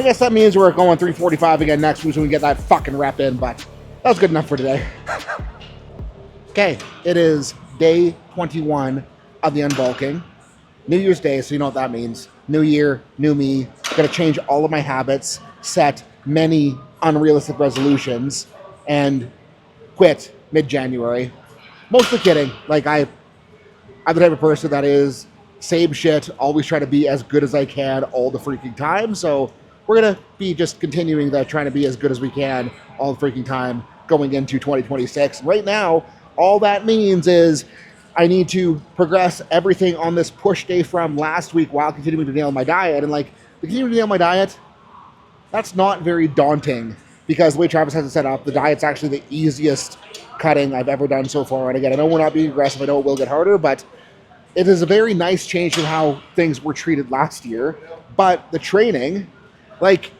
guess that means we're going 345 again next week so we can get that fucking rep in, but that was good enough for today. Okay, it is day 21 of the unbulking. New Year's Day, so you know what that means. New year, new me. Gonna change all of my habits, set many unrealistic resolutions, and quit mid-January. Mostly kidding. Like, I'm the type of person that is same shit, always try to be as good as I can all the freaking time. So we're gonna be just continuing that, trying to be as good as we can all the freaking time going into 2026. Right now, all that means is I need to progress everything on this push day from last week while continuing to nail my diet. And like, continuing to nail my diet, that's not very daunting because the way Travis has it set up, the diet's actually the easiest cutting I've ever done so far. And again, I know we're not being aggressive, I know it will get harder, but it is a very nice change from how things were treated last year. But the training, like,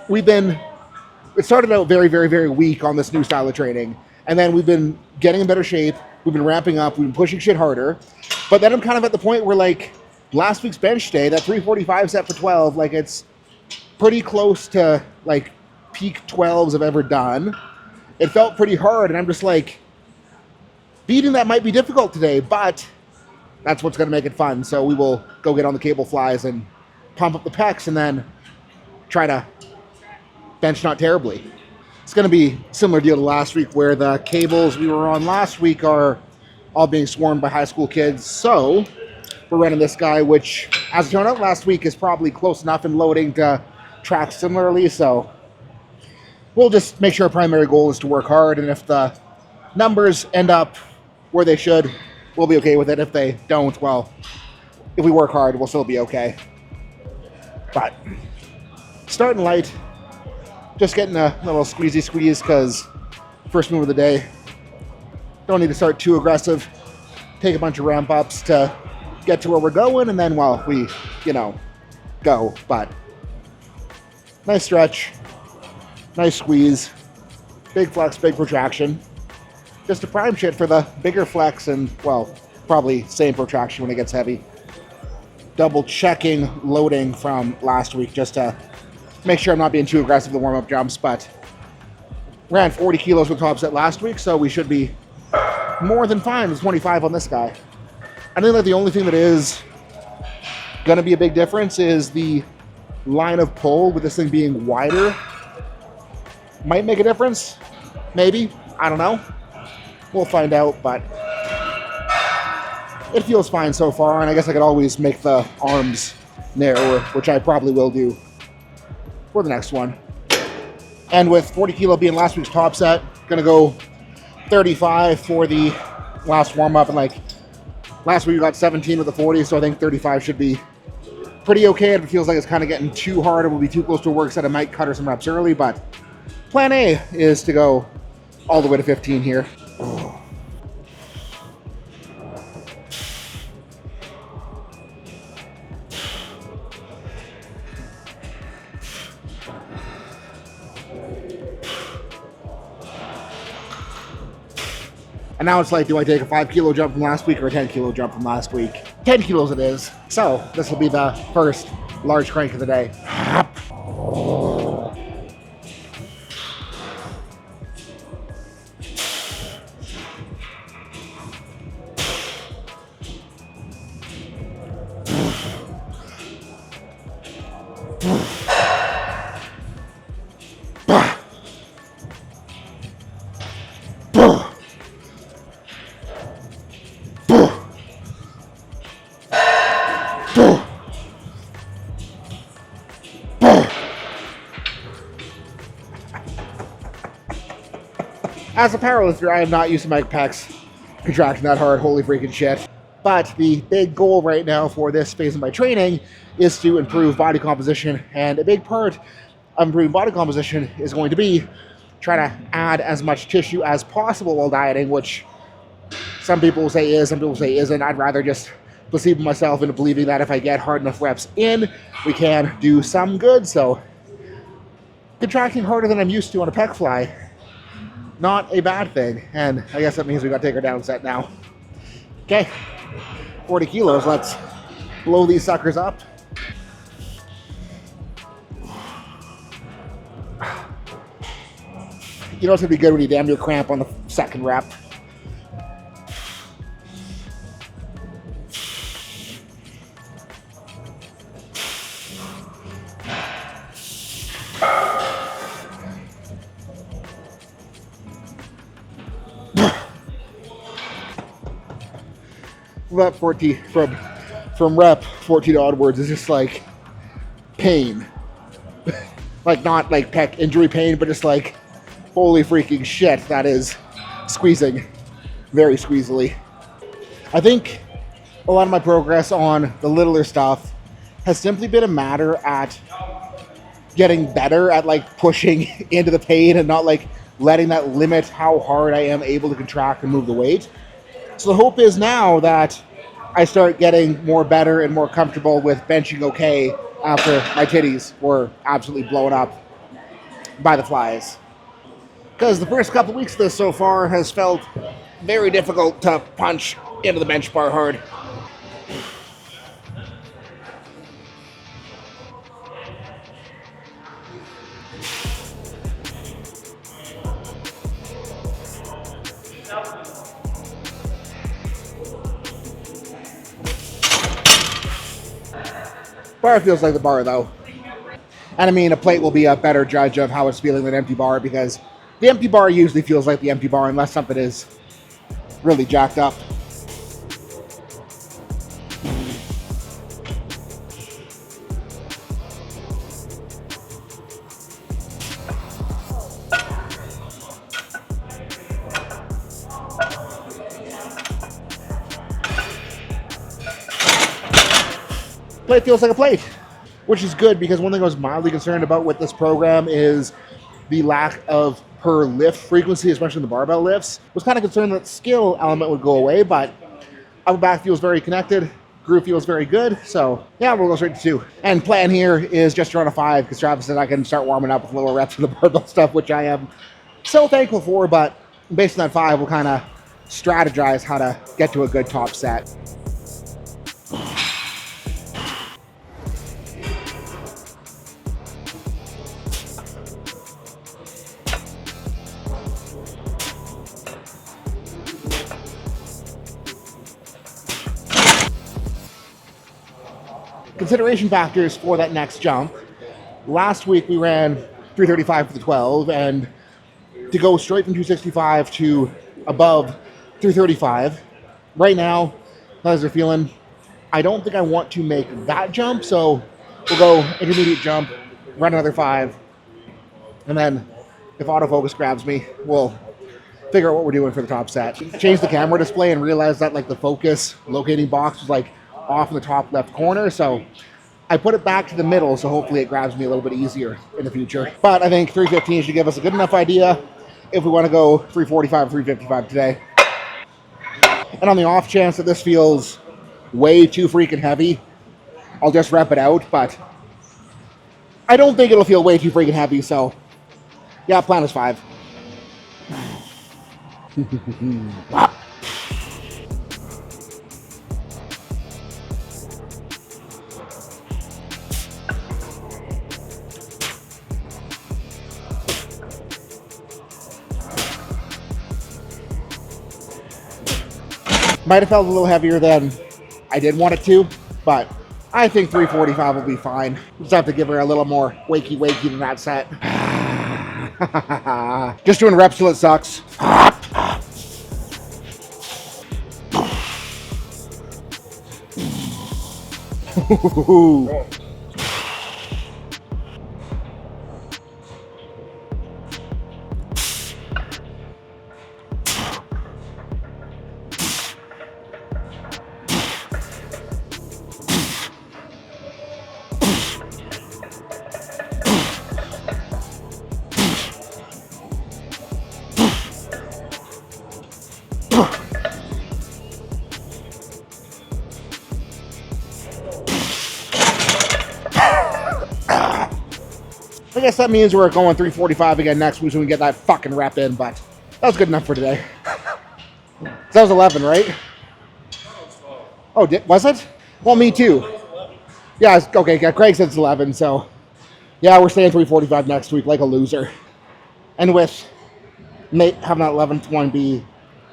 it started out very, very, very weak on this new style of training. And then we've been getting in better shape. We've been ramping up. We've been pushing shit harder. But then I'm kind of at the point where, like, last week's bench day, that 345 set for 12, like, it's pretty close to, like, peak 12s I've ever done. It felt pretty hard. And I'm just like, beating that might be difficult today, but that's what's going to make it fun. So we will go get on the cable flies and pump up the pecs and then try to bench not terribly. It's going to be a similar deal to last week where the cables we were on last week are all being swarmed by high school kids. So we're running this guy, which, as it turned out last week, is probably close enough in loading to track similarly. So we'll just make sure our primary goal is to work hard. And if the numbers end up where they should, we'll be okay with it. If they don't, well, if we work hard, we'll still be okay. But starting light, just getting a little squeeze because first move of the day. Don't need to start too aggressive. Take a bunch of ramp ups to get to where we're going, and then, well, we, go. But nice stretch, nice squeeze, big flex, big protraction. Just a prime shit for the bigger flex and, well, probably same protraction when it gets heavy. Double checking loading from last week just to make sure I'm not being too aggressive with the warm-up jumps, but ran 40 kilos with top set last week, so we should be more than fine with 25 on this guy. I think that the only thing that is going to be a big difference is the line of pull with this thing being wider. Might make a difference, maybe, I don't know. We'll find out, but it feels fine so far, and I guess I could always make the arms narrower, which I probably will do for the next one. And with 40 kilo being last week's top set, gonna go 35 for the last warm-up, and like last week we got 17 with the 40, so I think 35 should be pretty okay. If it feels like it's kind of getting too hard, it will be too close to a work set, I might cut her some reps early, but plan A is to go all the way to 15 here. And now it's like, do I take a 5 kilo jump from last week or a 10 kilo jump from last week? 10 kilos it is. So this will be the first large crank of the day. As a powerlifter, I am not used to my pecs contracting that hard, holy freaking shit. But the big goal right now for this phase of my training is to improve body composition, and a big part of improving body composition is going to be trying to add as much tissue as possible while dieting, which some people say is, some people say isn't. I'd rather just placebo myself into believing that if I get hard enough reps in, we can do some good. So contracting harder than I'm used to on a pec fly, not a bad thing. And I guess that means we got to take our down set now. Okay, 40 kilos, let's blow these suckers up. You know it's gonna be good when you damn near cramp on the second rep. Rep 14 from rep 14 onwards is just like pain. Like not like pec injury pain, but just like holy freaking shit, that is squeezing very squeezily. I think a lot of my progress on the littler stuff has simply been a matter at getting better at like pushing into the pain and not like letting that limit how hard I am able to contract and move the weight. So the hope is now that I start getting more better and more comfortable with benching okay after my titties were absolutely blown up by the flies. Because the first couple weeks of this so far has felt very difficult to punch into the bench bar hard. Bar feels like the bar though. And I mean, a plate will be a better judge of how it's feeling than an empty bar because the empty bar usually feels like the empty bar unless something is really jacked up. Plate feels like a plate, which is good because one thing I was mildly concerned about with this program is the lack of per lift frequency, especially in the barbell lifts. I was kind of concerned that skill element would go away, but upper back feels very connected. Groove feels very good. So yeah, we'll go straight to 2. And plan here is just around a 5 because Travis said I can start warming up with lower reps of the barbell stuff, which I am so thankful for. But based on that 5, we'll kind of strategize how to get to a good top set. Consideration factors for that next jump. Last week we ran 335 for the 12, and to go straight from 265 to above 335, right now, as they're feeling, I don't think I want to make that jump, so we'll go intermediate jump, run another 5, and then if autofocus grabs me, we'll figure out what we're doing for the top set. Change the camera display and realize that like the focus locating box was like off in the top left corner, so I put it back to the middle, so hopefully it grabs me a little bit easier in the future. But I think 315 should give us a good enough idea if we want to go 345 or 355 today. And on the off chance that this feels way too freaking heavy, I'll just rep it out, but I don't think it'll feel way too freaking heavy, so yeah, plan is 5. Might have felt a little heavier than I did want it to, but I think 345 will be fine. Just have to give her a little more wakey than that set. Just doing reps till it sucks. I guess that means we're going 345 again next week so we can get that fucking rep in, but that was good enough for today. That was 11, right? Oh, was it? Well, me too. Yeah, okay, Craig said it's 11, so yeah, we're staying 345 next week like a loser. And with having that 11th one be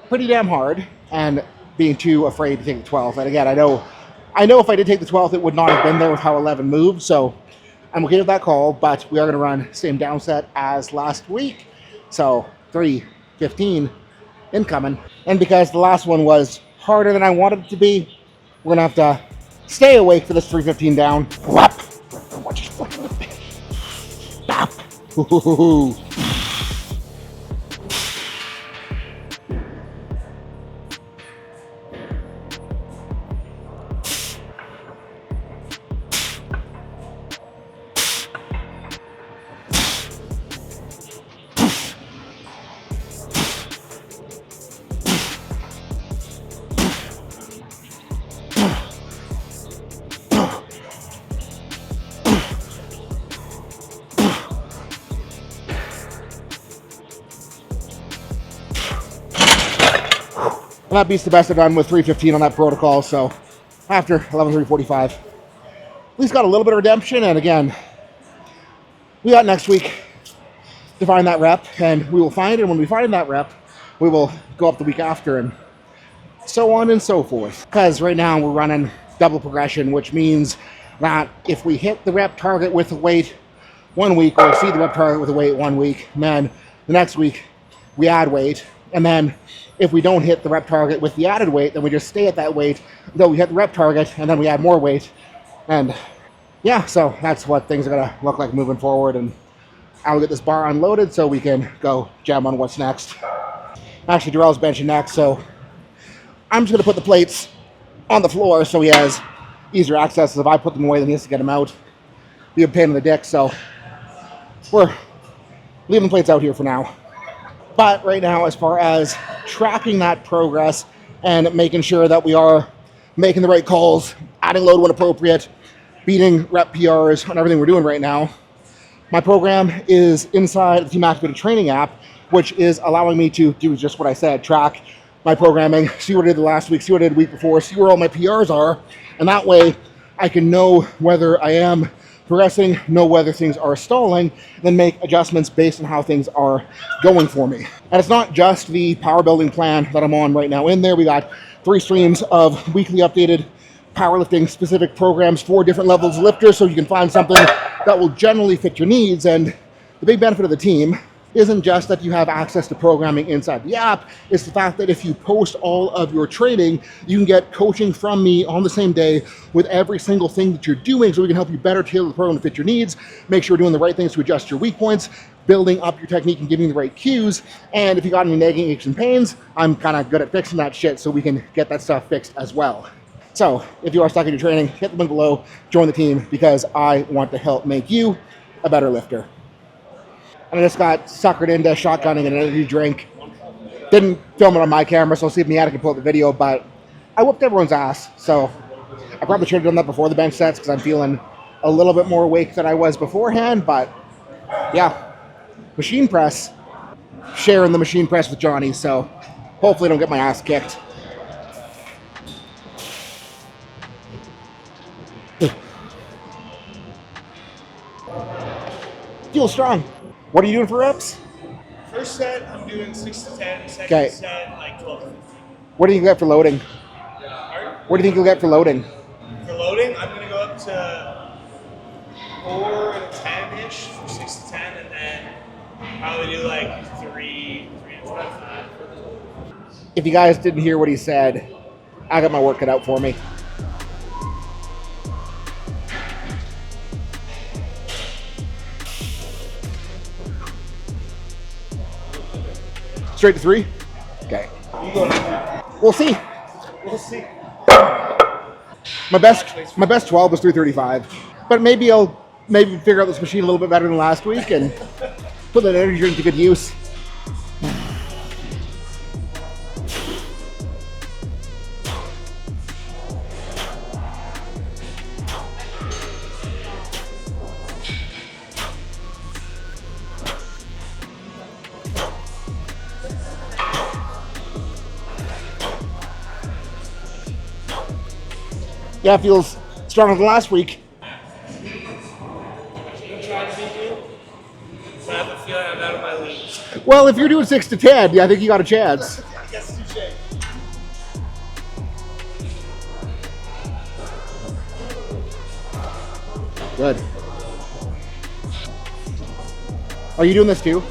pretty damn hard and being too afraid to take the 12th. And again, I know if I did take the 12th, it would not have been there with how 11 moved. So I'm okay with that call, but we are going to run same down set as last week. So 3:15 incoming. And because the last one was harder than I wanted it to be, we're going to have to stay awake for this 3:15 down. Whap! Stop! And that beats the best I've done with 3:15 on that protocol. So after 11:3:45, at least got a little bit of redemption. And again, we got next week to find that rep, and we will find it. And when we find that rep, we will go up the week after, and so on and so forth. Because right now we're running double progression, which means that if we hit the rep target with a weight 1 week, or exceed the rep target with a weight 1 week, and then the next week we add weight. And then if we don't hit the rep target with the added weight, then we just stay at that weight until we hit the rep target, and then we add more weight. And yeah, so that's what things are going to look like moving forward. And I'll get this bar unloaded so we can go jam on what's next. Actually, Darrell's benching next, so I'm just going to put the plates on the floor so he has easier access. If I put them away, then he has to get them out. Be a pain in the dick, so we're leaving the plates out here for now. But right now, as far as tracking that progress and making sure that we are making the right calls, adding load when appropriate, beating rep PRs on everything we're doing right now, my program is inside the Team Activated Training app, which is allowing me to do just what I said, track my programming, see what I did the last week, see what I did the week before, see where all my PRs are, and that way I can know whether I am progressing, know whether things are stalling, then make adjustments based on how things are going for me. And it's not just the power building plan that I'm on right now in there. We got 3 streams of weekly updated powerlifting specific programs for different levels of lifters, so you can find something that will generally fit your needs. And the big benefit of the team isn't just that you have access to programming inside the app, it's the fact that if you post all of your training, you can get coaching from me on the same day with every single thing that you're doing, so we can help you better tailor the program to fit your needs, make sure you're doing the right things to adjust your weak points, building up your technique and giving you the right cues. And if you got any nagging aches and pains, I'm kind of good at fixing that shit, so we can get that stuff fixed as well. So if you are stuck in your training, hit the link below, join the team, because I want to help make you a better lifter. And I just got suckered into shotgunning an energy drink. Didn't film it on my camera, so I'll see if Miata can pull up the video, but I whooped everyone's ass. So I probably should have done that before the bench sets, because I'm feeling a little bit more awake than I was beforehand. But yeah, machine press, sharing the machine press with Johnny, so hopefully I don't get my ass kicked. Feel strong. What are you doing for reps? First set, I'm doing 6 to 10. Second set, like 12 to 15. What do you get for loading? What do you think you'll get for loading? For loading, I'm going to go up to 4 to 10-ish for 6 to 10, and then probably do like 3 to 25. If you guys didn't hear what he said, I got my work cut out for me. Straight to 3? Okay. We'll see. We'll see. My best 12 was 335. But maybe I'll figure out this machine a little bit better than last week and put that energy into good use. Yeah, it feels stronger than last week. I'm trying to beat you, but I have a feeling I'm out of my league. Well, if you're doing 6 to 10, yeah, I think you got a chance. I guess touche. Good. Are you doing this too?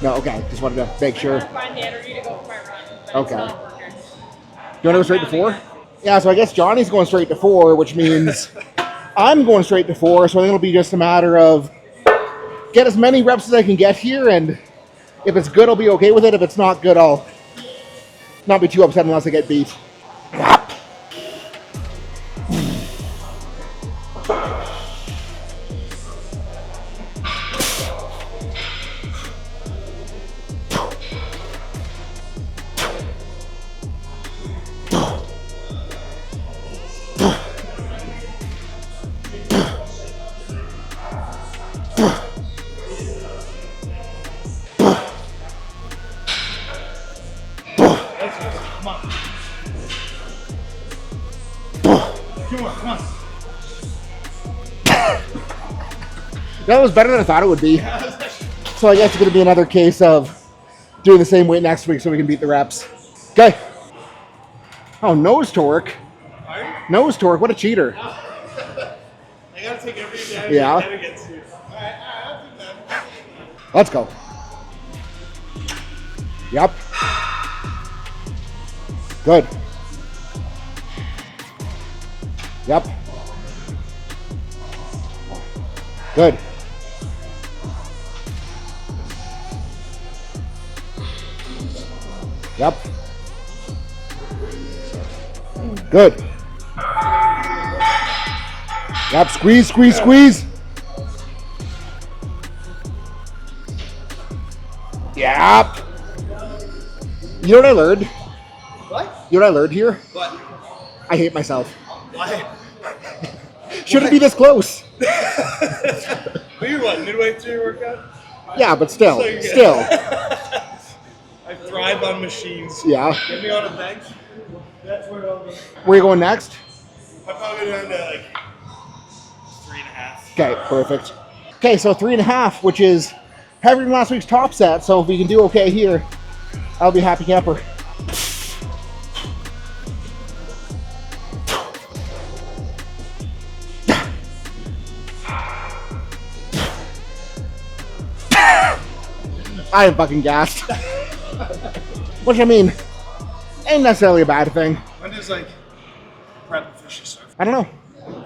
No, okay. Just wanted to make sure. I'm find the energy to go for my run. But Okay. It's not working. You want to go straight to 4? Yeah, so I guess Johnny's going straight to 4, which means I'm going straight to 4. So I think it'll be just a matter of get as many reps as I can get here, and if it's good, I'll be okay with it. If it's not good, I'll not be too upset unless I get beat. Come on. Come on, come on. That was better than I thought it would be. So I guess it's going to be another case of doing the same weight next week so we can beat the reps. Okay. Oh, nose torque. Pardon? Nose torque. What a cheater. I gotta take every advantage Yeah. I can against you. Alright, I'll do that. Let's go. Yep. Good. Yep. Good. Yep. Good. Yep. Squeeze, squeeze, squeeze. Yep. You know what I learned? What? You know what I learned here? What? I hate myself. Why? Shouldn't be this close. But you're what, midway through your workout? Yeah, but still, So you're good. still. I thrive on machines. Yeah. Get me on a bench. That's where I'll go. Where are you going next? I'll probably go down to like 3.5. Okay, perfect. Okay, so 3.5, which is heavier than last week's top set. So if we can do okay here, I'll be happy camper. I am fucking gassed. Which I mean, ain't necessarily a bad thing. When does like prep officially start? I don't know.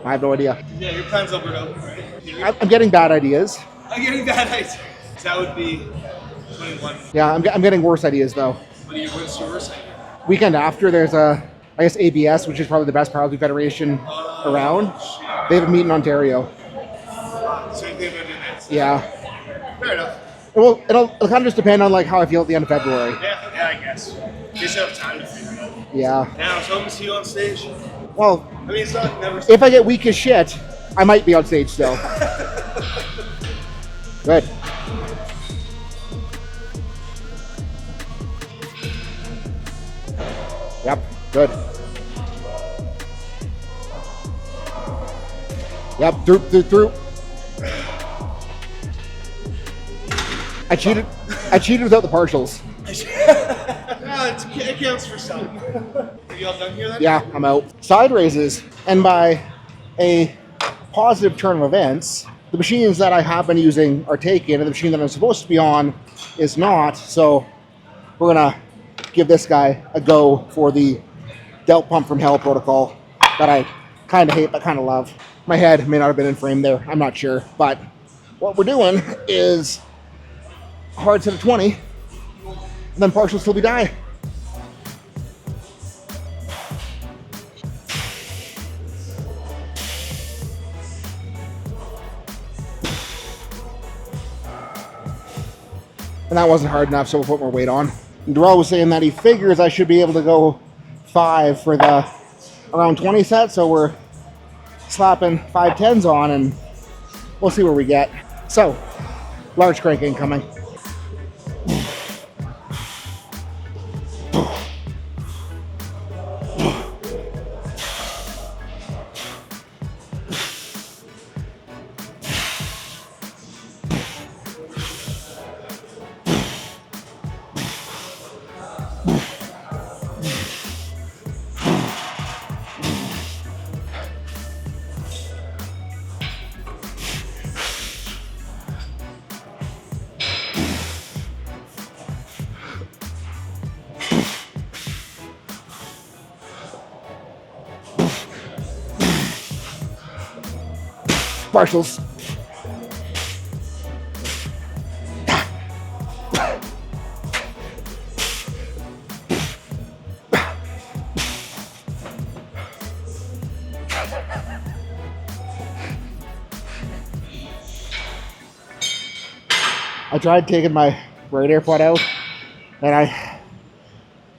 I have no idea. Yeah, your plan's over open, right? I'm getting bad ideas. I'm getting bad ideas. That would be 21. Yeah, I'm getting worse ideas though. What's your worst idea? Weekend after, there's I guess ABS, which is probably the best powerlifting federation around. Shit. They have a meet in Ontario. So you think about doing that? Yeah. Fair enough. Well, it'll kind of just depend on like how I feel at the end of February. Yeah, I guess. You still have time to figure it out. Yeah. Now, I was hoping to see you on stage. Well, I mean, it's not never. if I get weak as shit, I might be on stage still. Good. Yep. Good. Yep. Through. I cheated without the partials. It counts for some. Are you all done here then? Yeah, I'm out. Side raises, and by a positive turn of events, the machines that I have been using are taken, and the machine that I'm supposed to be on is not. So we're gonna give this guy a go for the delt pump from hell protocol that I kind of hate but kind of love. My head may not have been in frame there. I'm not sure, but what we're doing is a hard set of 20, and then partials till we die. And that wasn't hard enough, so we'll put more weight on. And Darrell was saying that he figures I should be able to go 5 for the around 20 set, so we're slapping 5 10s on, and we'll see where we get. So, large crank incoming. Partials. I tried taking my right AirPod out, and I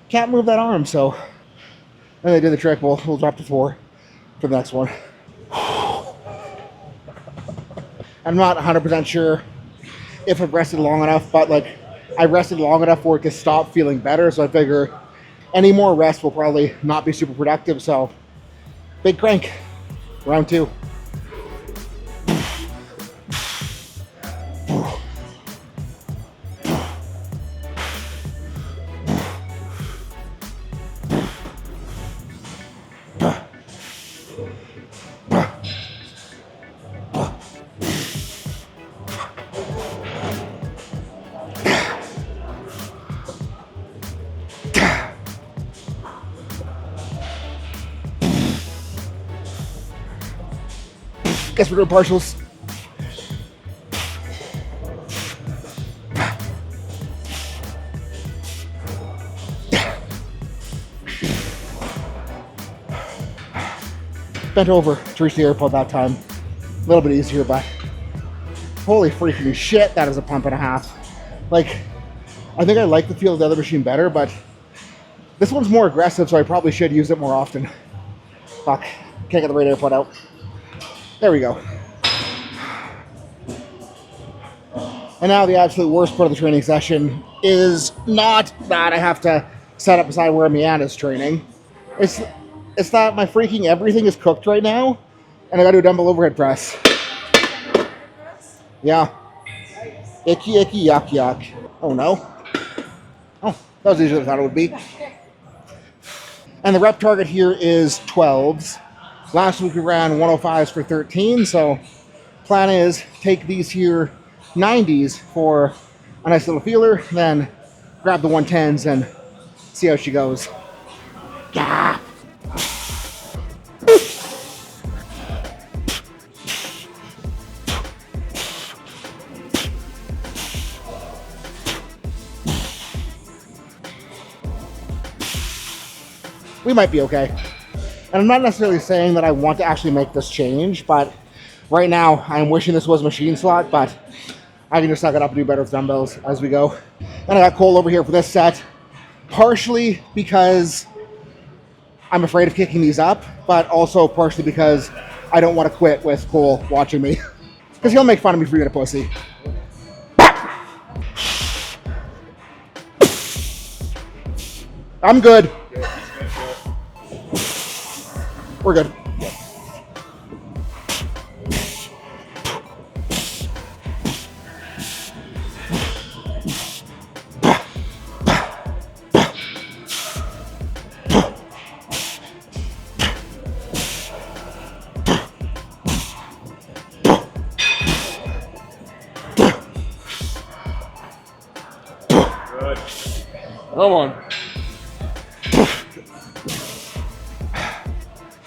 can't move that arm, so then they did the trick. We'll drop to 4 for the next one. I'm not 100% sure if I've rested long enough, but like I rested long enough for it to stop feeling better, so I figure any more rest will probably not be super productive, so big crank, round 2. Guess we're doing partials. Bent over to reach the AirPod that time. A little bit easier, but holy freaking shit, that is a pump and a half. Like, I think I like the feel of the other machine better, but this one's more aggressive, so I probably should use it more often. Fuck, can't get the right AirPod out. There we go. And now the absolute worst part of the training session is not that I have to set up beside where Miana's training. It's that my freaking everything is cooked right now, and I gotta do a dumbbell overhead press. Yeah. Icky, icky, yuck, yuck. Oh no. Oh, that was easier than I thought it would be. And the rep target here is 12s. Last week we ran 105s for 13, so plan is take these here 90s for a nice little feeler, then grab the 110s and see how she goes. Yeah. We might be okay. And I'm not necessarily saying that I want to actually make this change, but right now I'm wishing this was a machine slot, but I can just suck it up and do better with dumbbells as we go. And I got Cole over here for this set, partially because I'm afraid of kicking these up, but also partially because I don't want to quit with Cole watching me. Because he'll make fun of me for being a pussy. I'm good. We're good. Come on.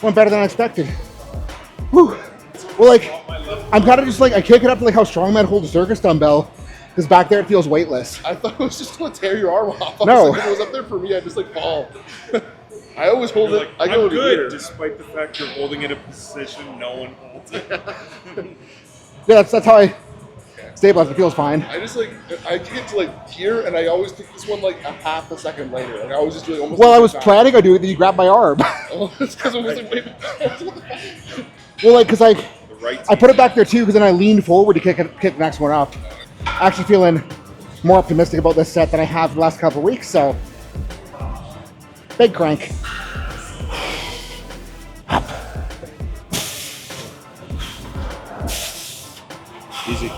Went better than I expected. Whew. Well, like, I'm kind of just like, I kick it up to like how strongman holds a circus dumbbell, because back there it feels weightless. I thought it was just going to tear your arm off. No. Like, if it was up there for me, I'd just like fall. I always hold it. Like, I go I'm to good, here. despite the fact you're holding it in a position no one holds it. Yeah, that's how I stabilize. It feels fine. I just like, I get to like here, and I always pick this one like a half a second later. Like I always just do it almost. Well, like I was back. planning on doing it, then you grabbed my arm. Oh, it's because it was like maybe. Well, like, because I Right put it back there too, because then I leaned forward to kick the next one up. Actually feeling more optimistic about this set than I have the last couple of weeks, so big crank. Easy.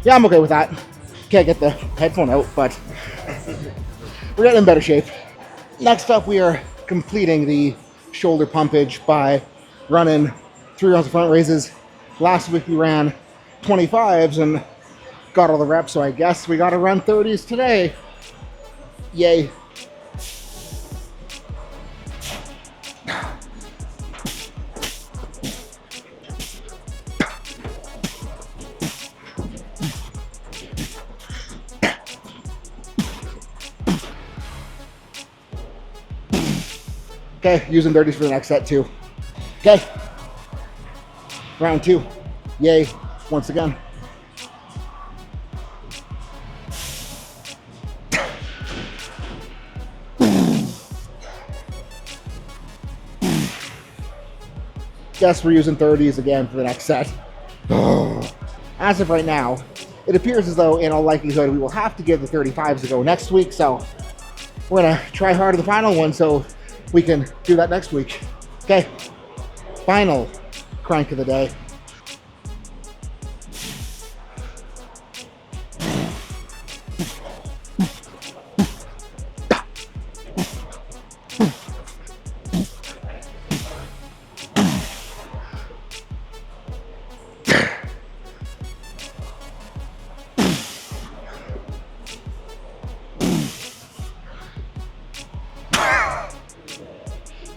Yeah, I'm okay with that. Can't get the headphone out, but we're getting in better shape. Next up, we are completing the shoulder pumpage by running 3 rounds of front raises. Last week we ran 25s and got all the reps, so I guess we got to run 30s today. Yay. Okay, using 30s for the next set too. Okay. Round 2. Yay, once again. Guess we're using 30s again for the next set. As of right now, it appears as though in all likelihood we will have to give the 35s a go next week, so we're gonna try hard at the final one so we can do that next week. Okay, final crank of the day.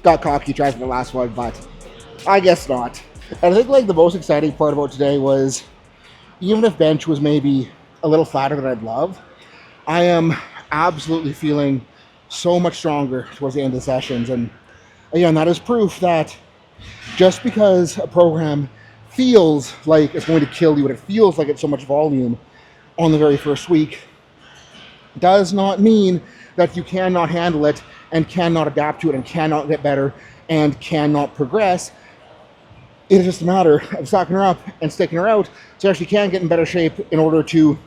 Got cocky trying for the last one, but I guess not. And I think like the most exciting part about today was, even if bench was maybe a little flatter than I'd love, I am absolutely feeling so much stronger towards the end of the sessions. And again, that is proof that just because a program feels like it's going to kill you and it feels like it's so much volume on the very first week, does not mean that you cannot handle it and cannot adapt to it and cannot get better and cannot progress. It is just a matter of stocking her up and sticking her out so you actually can get in better shape in order to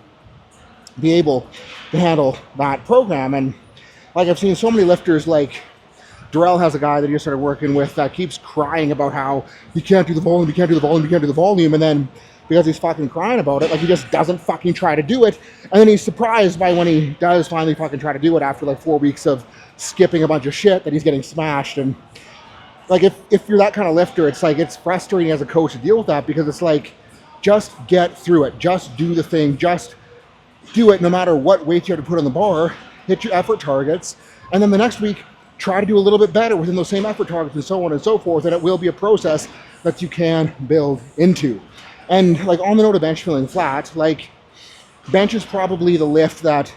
be able to handle that program. And like I've seen so many lifters, like Darrell has a guy that he just started working with that keeps crying about how you can't do the volume, you can't do the volume, you can't do the volume, and then because he's fucking crying about it, like he just doesn't fucking try to do it, and then he's surprised by when he does finally fucking try to do it after like 4 weeks of skipping a bunch of shit that he's getting smashed. And like if you're that kind of lifter, it's like it's frustrating as a coach to deal with that, because it's like, just get through it, just do the thing, just do it no matter what weight you have to put on the bar, hit your effort targets, and then the next week try to do a little bit better within those same effort targets and so on and so forth, and it will be a process that you can build into. And like on the note of bench feeling flat, like bench is probably the lift that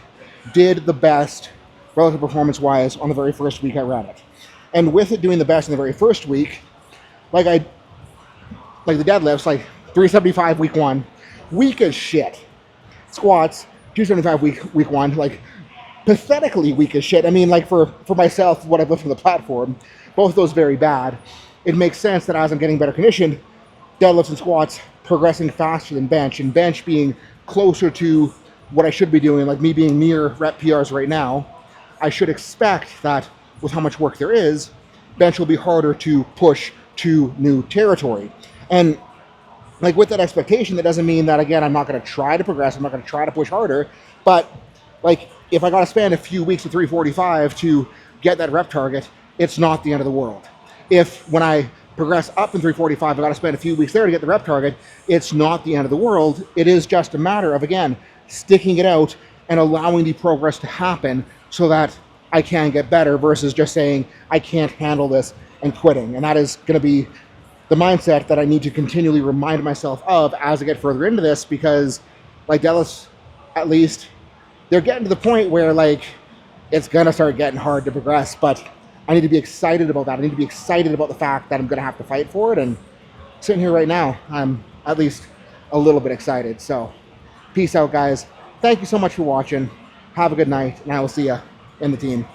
did the best relative performance wise on the very first week I ran it. And with it doing the best in the very first week, like the deadlifts, like 375 week 1, weak as shit. Squats, 275 week 1, like pathetically weak as shit. I mean, like for myself, what I've lifted from the platform, both of those very bad. It makes sense that as I'm getting better conditioned, deadlifts and squats progressing faster than bench, and bench being closer to what I should be doing, like me being near rep PRs right now, I should expect that with how much work there is, bench will be harder to push to new territory. And like with that expectation, that doesn't mean that, again, I'm not going to try to progress, I'm not going to try to push harder, but like if I got to spend a few weeks at 345 to get that rep target, it's not the end of the world. If when I progress up in 345, I got to spend a few weeks there to get the rep target, it's not the end of the world. It is just a matter of, again, sticking it out and allowing the progress to happen so that I can get better, versus just saying I can't handle this and quitting. And that is going to be the mindset that I need to continually remind myself of as I get further into this, because like deadlifts, at least, they're getting to the point where like it's going to start getting hard to progress, but I need to be excited about that. I need to be excited about the fact that I'm going to have to fight for it. And sitting here right now, I'm at least a little bit excited. So peace out, guys. Thank you so much for watching. Have a good night, and I will see you in the team.